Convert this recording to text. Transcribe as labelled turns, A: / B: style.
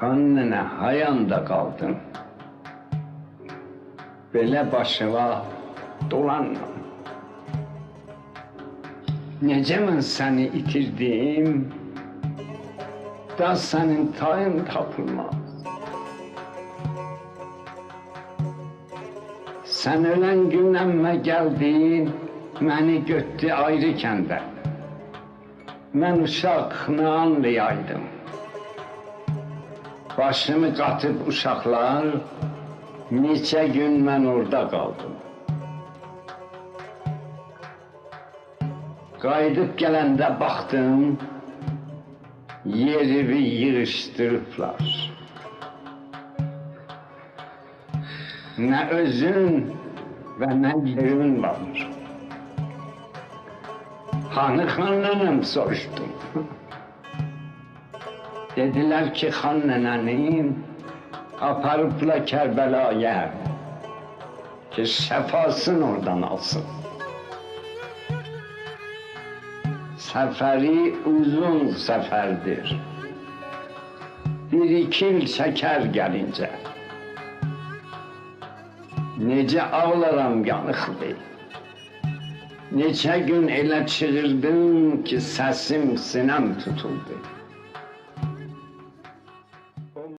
A: Xan nənə hayanda qaldın. Belə başıva dolanma. Necə mən səni itirdim, da sənin tayın tapılmaz. Sən ölən gündən mən gəldin, məni götdü ayrı kəndə. Mən uşaq nə anlayaydım. Başımı qatıb uşaqlar, neçə gün mən orada qaldım. Qayıdıb gələndə baxdım, yerimi yığışdırıblar. Nə özün və nə yerin var. Hanı xan nənəm soruşdum. Dedilər ki, xan nənənin aparıbla Kərbəlaya, ki şəfasını oradan alsın. Səfəri uzun səfərdir. 1-2 il çəkər gəlincə. Necə ağlaram yanıqlı. Neçə gün elə çığırdım ki səsim sinəm tutuldu.